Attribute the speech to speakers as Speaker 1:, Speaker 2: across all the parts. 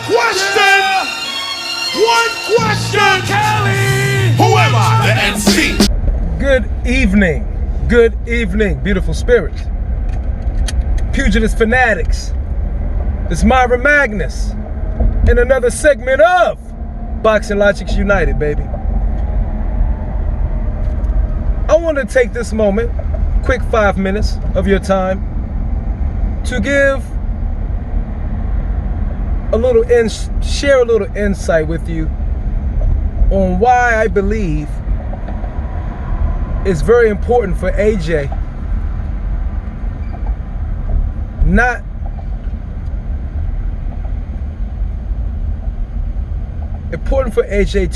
Speaker 1: question. One question. Kelly. Who am I? The MC.
Speaker 2: Good evening. Good evening, beautiful spirits. Pugilist fanatics. It's Myra Magnus in another segment of Boxing Logics United, baby. I want to take this moment, quick 5 minutes of your time, to give a little share a little insight with you on why I believe it's very important for AJ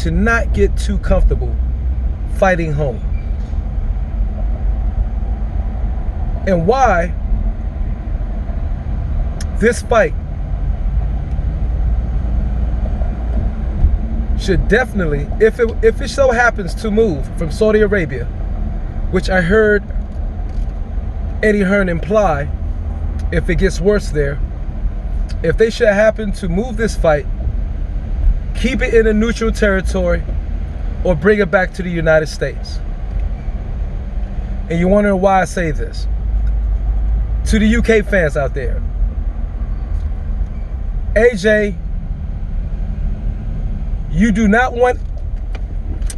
Speaker 2: to not get too comfortable fighting home. And why this fight should definitely, if it so happens to move from Saudi Arabia, which I heard Eddie Hearn imply, if it gets worse there, if they should happen to move this fight, keep it in a neutral territory or bring it back to the United States. And you wonder why I say this. To the UK fans out there, AJ, you do not want,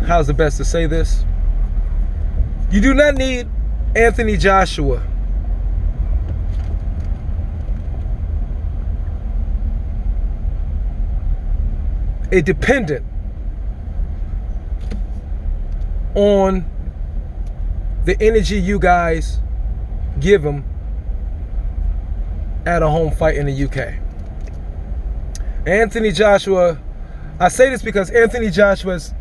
Speaker 2: how's the best to say this? You do not need Anthony Joshua a dependent on the energy you guys give him at a home fight in the UK. Anthony Joshua, I say this because Anthony Joshua's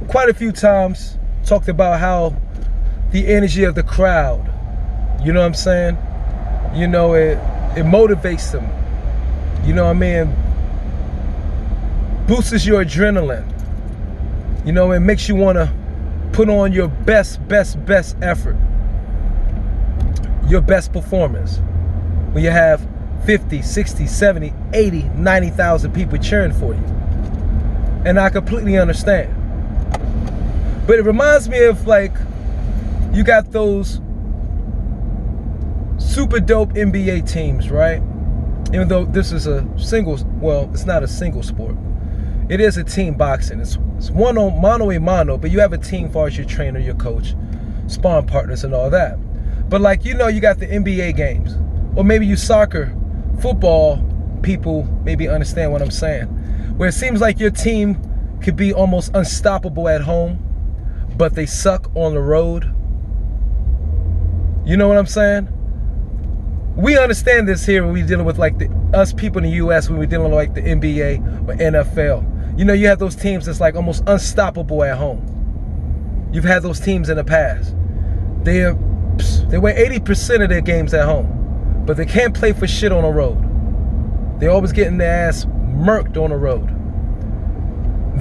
Speaker 2: quite a few times talked about how the energy of the crowd, you know what I'm saying? You know, it motivates them. You know what I mean? Boosts your adrenaline. You know, it makes you want to put on your best effort. Your best performance. When you have 50, 60, 70, 80, 90,000 people cheering for you. And I completely understand. But it reminds me of, like, you got those super dope NBA teams, right? Even though this is a single, well, it's not a single sport. It is a team boxing. It's mano a mano, but you have a team as far as your trainer, your coach, sparring partners, and all that. But, like, you know, you got the NBA games. Or maybe you soccer, football people maybe understand what I'm saying. Where it seems like your team could be almost unstoppable at home, but they suck on the road. You know what I'm saying? We understand this here when we're dealing with, like, us people in the US, when we're dealing with, like, the NBA or NFL. You know, you have those teams that's, like, almost unstoppable at home. You've had those teams in the past. They win 80% of their games at home, but they can't play for shit on the road. They're always getting their ass murked on the road.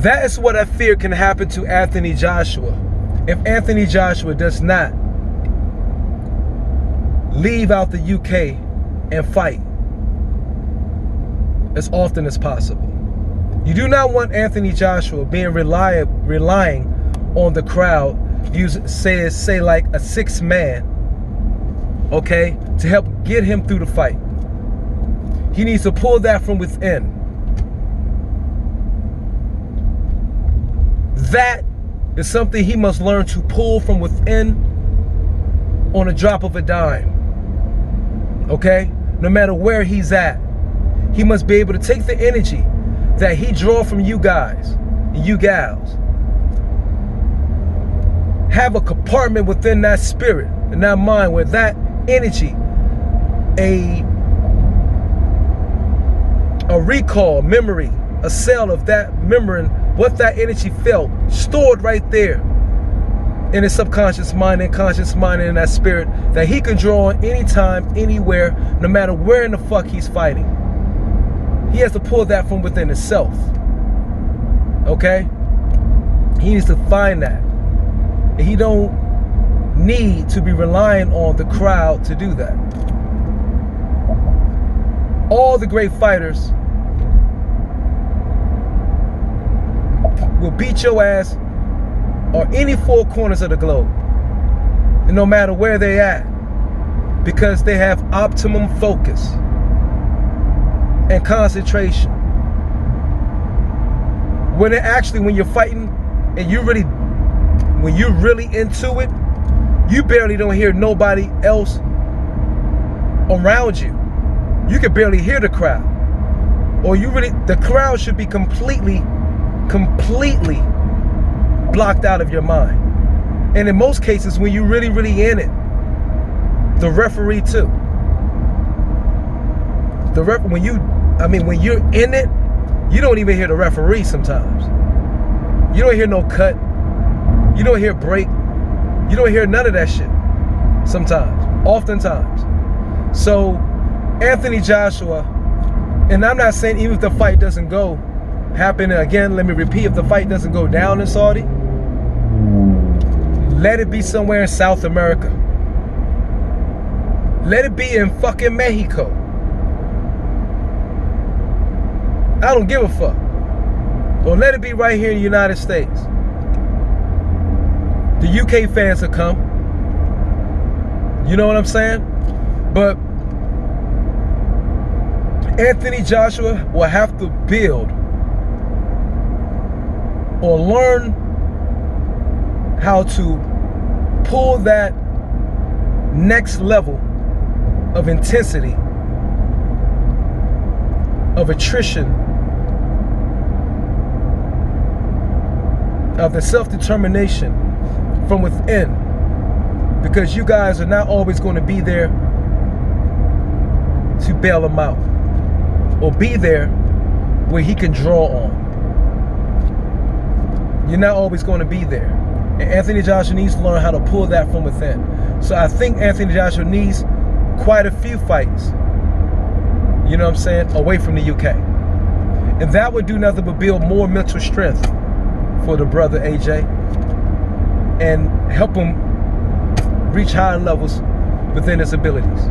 Speaker 2: That is what I fear can happen to Anthony Joshua if Anthony Joshua does not leave out the UK and fight as often as possible. You do not want Anthony Joshua being relying on the crowd, say like a 6-man, okay, to help get him through the fight. He needs to pull that from within. That is something he must learn to pull from within on a drop of a dime. Okay? No matter where he's at. He must be able to take the energy that he draw from you guys and you gals. Have a compartment within that spirit and that mind where that energy, a recall, memory, a cell of that remembering what that energy felt, stored right there in his subconscious mind and conscious mind and in that spirit that he can draw on anytime, anywhere, no matter where in the fuck he's fighting. He has to pull that from within himself. Okay? He needs to find that. And he don't need to be relying on the crowd to do that. All the great fighters will beat your ass on any four corners of the globe. And no matter where they at. Because they have optimum focus and concentration. When you're fighting and when you're really into it, you barely don't hear nobody else around you. You can barely hear the crowd. Or the crowd should be completely blocked out of your mind. And in most cases, when you're really in it, the referee too. When you're in it, you don't even hear the referee sometimes. You don't hear no cut. You don't hear break. You don't hear none of that shit. Sometimes, oftentimes. So, Anthony Joshua, and I'm not saying even if the fight doesn't happen again, let me repeat, if the fight doesn't go down in Saudi, let it be somewhere in South America. Let it be in fucking Mexico. I don't give a fuck. Or let it be right here in the United States. The UK fans will come. You know what I'm saying? But Anthony Joshua will have to build or learn how to pull that next level of intensity, of attrition, of the self-determination from within, because you guys are not always going to be there to bail him out or be there where he can draw on. You're not always going to be there. And Anthony Joshua needs to learn how to pull that from within. So I think Anthony Joshua needs quite a few fights, you know what I'm saying, away from the UK. And that would do nothing but build more mental strength for the brother AJ and help him reach higher levels within his abilities.